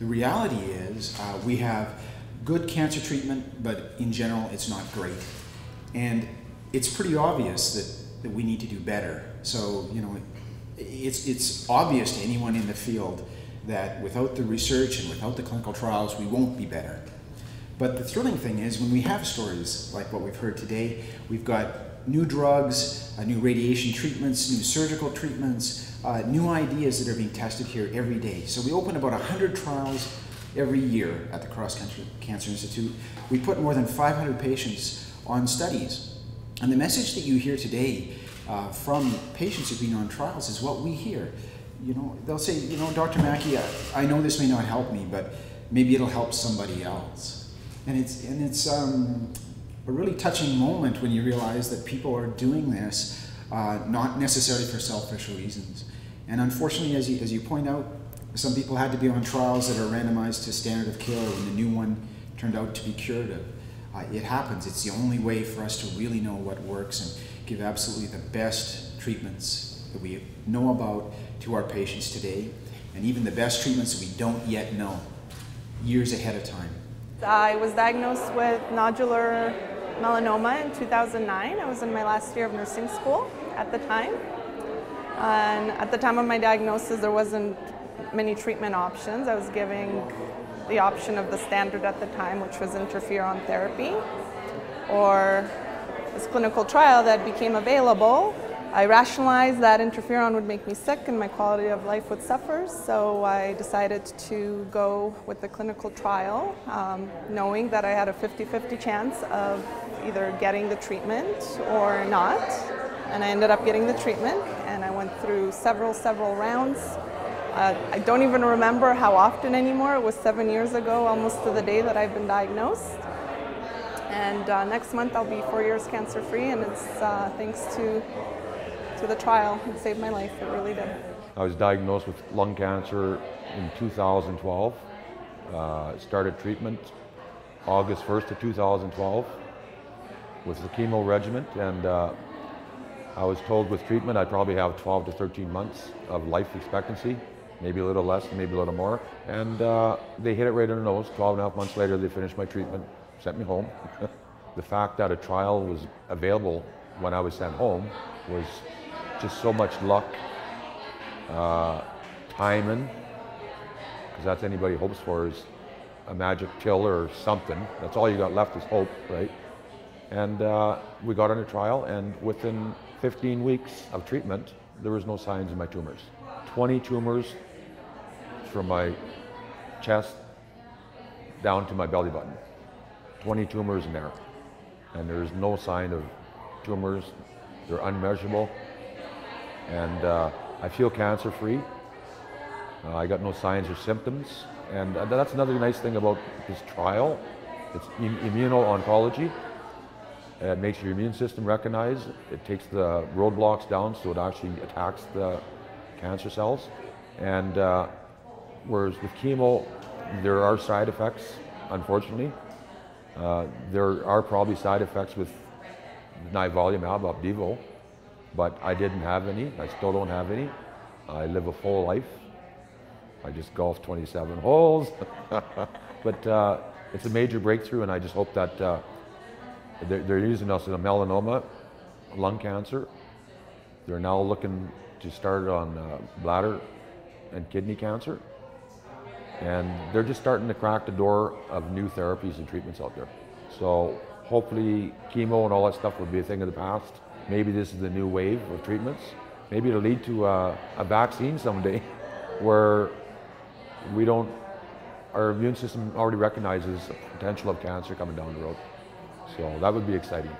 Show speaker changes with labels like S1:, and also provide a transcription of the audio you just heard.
S1: The reality is we have good cancer treatment, but in general it's not great. And it's pretty obvious that we need to do better. So, you know, it's obvious to anyone in the field that without the research and without the clinical trials, we won't be better. But the thrilling thing is when we have stories like what we've heard today, we've got new drugs, new radiation treatments, new surgical treatments, new ideas that are being tested here every day. So we open about 100 trials every year at the Cross Country Cancer Institute. We put more than 500 patients on studies. And the message that you hear today from patients who've been on trials is what we hear. You know, they'll say, you know, Dr. Mackey, I know this may not help me, but maybe it'll help somebody else. And it's a really touching moment when you realize that people are doing this not necessarily for selfish reasons. And unfortunately, as you point out, some people had to be on trials that are randomized to standard of care when the new one turned out to be curative. It happens. It's the only way for us to really know what works and give absolutely the best treatments that we know about to our patients today, and even the best treatments that we don't yet know, years ahead of time.
S2: I was diagnosed with nodular melanoma in 2009. I was in my last year of nursing school at the time. And at the time of my diagnosis, there wasn't many treatment options. I was giving the option of the standard at the time, which was interferon therapy, or this clinical trial that became available. I rationalized that interferon would make me sick and my quality of life would suffer, so I decided to go with the clinical trial, knowing that I had a 50-50 chance of either getting the treatment or not. And I ended up getting the treatment, and I went through several rounds. I don't even remember how often anymore. It was 7 years ago, almost to the day that I've been diagnosed. And next month I'll be 4 years cancer-free, and it's thanks to the trial. It saved my life, it really did.
S3: I was diagnosed with lung cancer in 2012. Started treatment August 1st of 2012 with the chemo regimen, and I was told with treatment I'd probably have 12 to 13 months of life expectancy, maybe a little less, maybe a little more. And they hit it right on the nose. 12.5 months later, they finished my treatment, sent me home. The fact that a trial was available when I was sent home was just so much luck, timing, because that's anybody hopes for is a magic pill or something. That's all you got left is hope, right? And we got on a trial, and within 15 weeks of treatment, there was no signs of my tumors. 20 tumors from my chest down to my belly button. 20 tumors in there. And there's no sign of tumors. They're unmeasurable. And I feel cancer-free. I got no signs or symptoms. And that's another nice thing about this trial. It's immuno-oncology. It makes your immune system recognize. It takes the roadblocks down so it actually attacks the cancer cells. And whereas with chemo, there are side effects, unfortunately. There are probably side effects with nivolumab, Opdivo, but I didn't have any. I still don't have any. I live a full life. I just golfed 27 holes. But it's a major breakthrough, and I just hope that they're using us in a melanoma, lung cancer. They're now looking to start on bladder and kidney cancer. And they're just starting to crack the door of new therapies and treatments out there. So hopefully chemo and all that stuff will be a thing of the past. Maybe this is the new wave of treatments. Maybe it'll lead to a vaccine someday where our immune system already recognizes the potential of cancer coming down the road. So that would be exciting.